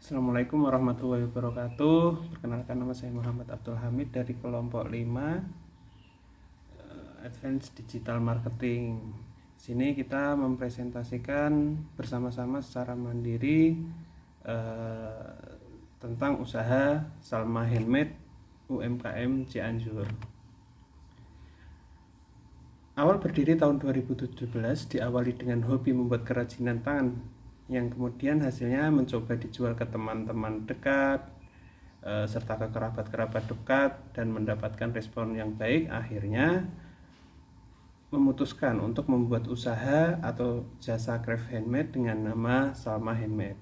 Assalamualaikum warahmatullahi wabarakatuh. Perkenalkan, nama saya Muhammad Abdul Hamid dari kelompok 5 Advanced Digital Marketing. Sini kita mempresentasikan bersama-sama secara mandiri tentang usaha Salma Handmade UMKM Cianjur. Awal berdiri tahun 2017, diawali dengan hobi membuat kerajinan tangan yang kemudian hasilnya mencoba dijual ke teman-teman dekat serta ke kerabat-kerabat dekat dan mendapatkan respon yang baik. Akhirnya memutuskan untuk membuat usaha atau jasa craft handmade dengan nama Salma Handmade.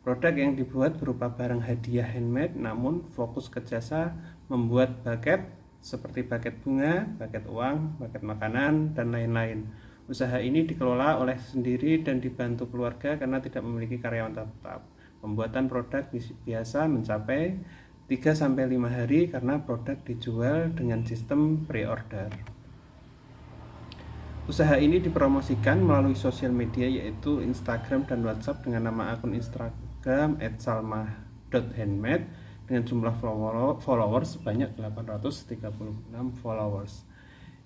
Produk yang dibuat berupa barang hadiah handmade, namun fokus ke jasa membuat bucket seperti bucket bunga, bucket uang, bucket makanan, dan lain-lain. Usaha ini dikelola oleh sendiri dan dibantu keluarga karena tidak memiliki karyawan tetap. Pembuatan produk biasa mencapai 3-5 hari karena produk dijual dengan sistem pre-order. Usaha ini dipromosikan melalui sosial media yaitu Instagram dan WhatsApp dengan nama akun Instagram @salma.handmade dengan jumlah followers sebanyak 836 followers.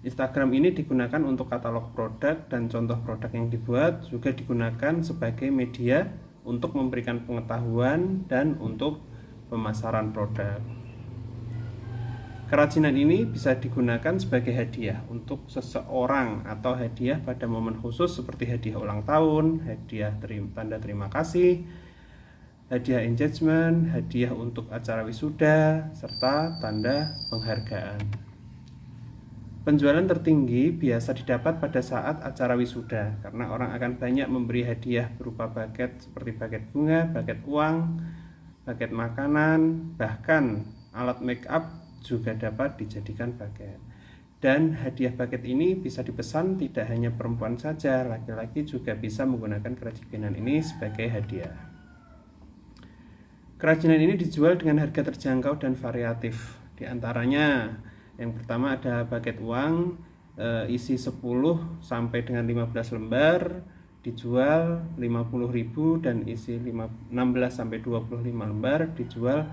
Instagram ini digunakan untuk katalog produk dan contoh produk yang dibuat, juga digunakan sebagai media untuk memberikan pengetahuan dan untuk pemasaran produk. Kerajinan ini bisa digunakan sebagai hadiah untuk seseorang atau hadiah pada momen khusus seperti hadiah ulang tahun, hadiah tanda terima kasih, hadiah engagement, hadiah untuk acara wisuda, serta tanda penghargaan. Penjualan tertinggi biasa didapat pada saat acara wisuda karena orang akan banyak memberi hadiah berupa bucket seperti bucket bunga, bucket uang, bucket makanan, bahkan alat make up juga dapat dijadikan bucket. Dan hadiah bucket ini bisa dipesan tidak hanya perempuan saja, laki-laki juga bisa menggunakan kerajinan ini sebagai hadiah. Kerajinan ini dijual dengan harga terjangkau dan variatif. Di antaranya yang pertama ada bucket uang isi 10 sampai dengan 15 lembar dijual 50.000 dan isi 16 sampai 25 lembar dijual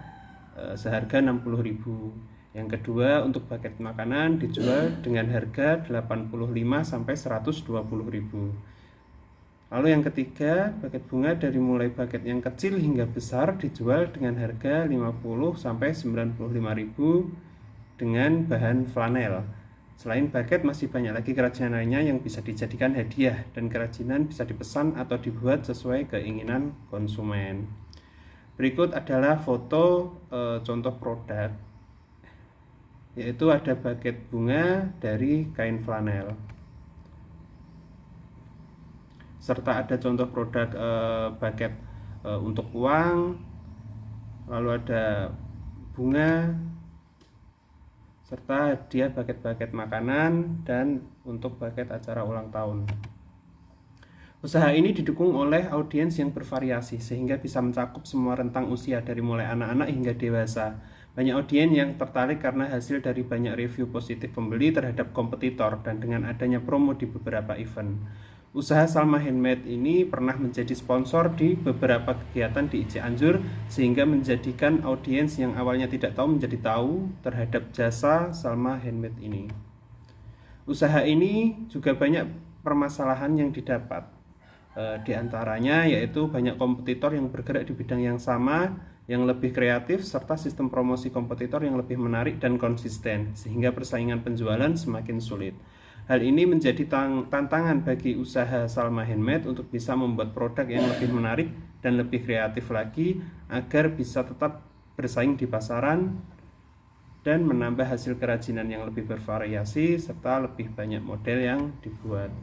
seharga 60.000. Yang kedua untuk bucket makanan dijual dengan harga 85 sampai 120.000. Lalu yang ketiga, bucket bunga dari mulai bucket yang kecil hingga besar dijual dengan harga 50 sampai 95.000 dengan bahan flanel. Selain bucket masih banyak lagi kerajinan lainnya yang bisa dijadikan hadiah dan kerajinan bisa dipesan atau dibuat sesuai keinginan konsumen. Berikut adalah foto contoh produk, yaitu ada bucket bunga dari kain flanel, serta ada contoh produk bucket untuk uang, lalu ada bunga, serta hadiah bucket-bucket makanan dan untuk bucket acara ulang tahun. Usaha ini didukung oleh audiens yang bervariasi sehingga bisa mencakup semua rentang usia dari mulai anak-anak hingga dewasa. Banyak audiens yang tertarik karena hasil dari banyak review positif pembeli terhadap kompetitor dan dengan adanya promo di beberapa event. Usaha Salma Handmade ini pernah menjadi sponsor di beberapa kegiatan di Cianjur sehingga menjadikan audiens yang awalnya tidak tahu menjadi tahu terhadap jasa Salma Handmade ini. Usaha ini juga banyak permasalahan yang didapat. Di antaranya yaitu banyak kompetitor yang bergerak di bidang yang sama, yang lebih kreatif, serta sistem promosi kompetitor yang lebih menarik dan konsisten, sehingga persaingan penjualan semakin sulit. Hal ini menjadi tantangan bagi usaha Salma Handmade untuk bisa membuat produk yang lebih menarik dan lebih kreatif lagi agar bisa tetap bersaing di pasaran dan menambah hasil kerajinan yang lebih bervariasi serta lebih banyak model yang dibuat.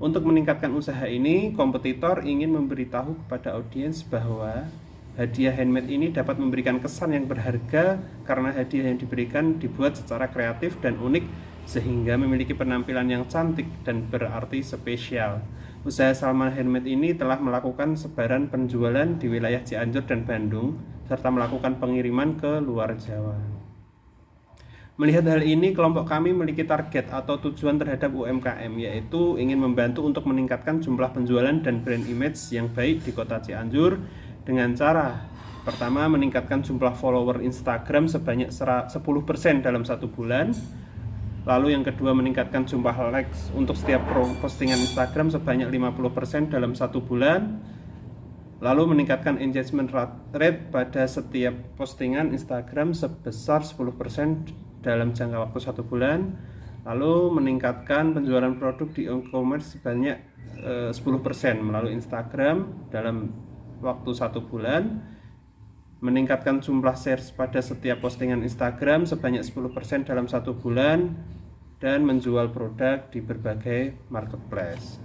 Untuk meningkatkan usaha ini, kompetitor ingin memberitahu kepada audiens bahwa hadiah handmade ini dapat memberikan kesan yang berharga karena hadiah yang diberikan dibuat secara kreatif dan unik sehingga memiliki penampilan yang cantik dan berarti spesial. Usaha Salma Handmade ini telah melakukan sebaran penjualan di wilayah Cianjur dan Bandung serta melakukan pengiriman ke luar Jawa. Melihat hal ini, kelompok kami memiliki target atau tujuan terhadap UMKM, yaitu ingin membantu untuk meningkatkan jumlah penjualan dan brand image yang baik di kota Cianjur dengan cara Pertama, meningkatkan jumlah follower Instagram sebanyak 10% dalam 1 bulan. Lalu yang kedua, meningkatkan jumlah likes untuk setiap postingan Instagram sebanyak 50% dalam 1 bulan. Lalu meningkatkan engagement rate pada setiap postingan Instagram sebesar 10% dalam jangka waktu 1 bulan. Lalu meningkatkan penjualan produk di e-commerce sebanyak 10% melalui Instagram dalam waktu 1 bulan. Meningkatkan jumlah shares pada setiap postingan Instagram sebanyak 10% dalam 1 bulan, dan menjual produk di berbagai marketplace.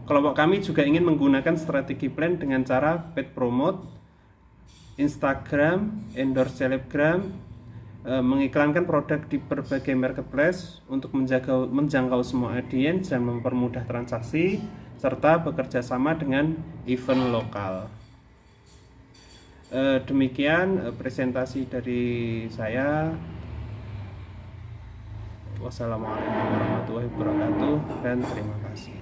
Kelompok kami juga ingin menggunakan strategi plan dengan cara paid promote, Instagram, endorse selebgram, mengiklankan produk di berbagai marketplace untuk menjangkau semua audiens dan mempermudah transaksi, serta bekerja sama dengan event lokal. Demikian presentasi dari saya. Wassalamualaikum warahmatullahi wabarakatuh dan terima kasih.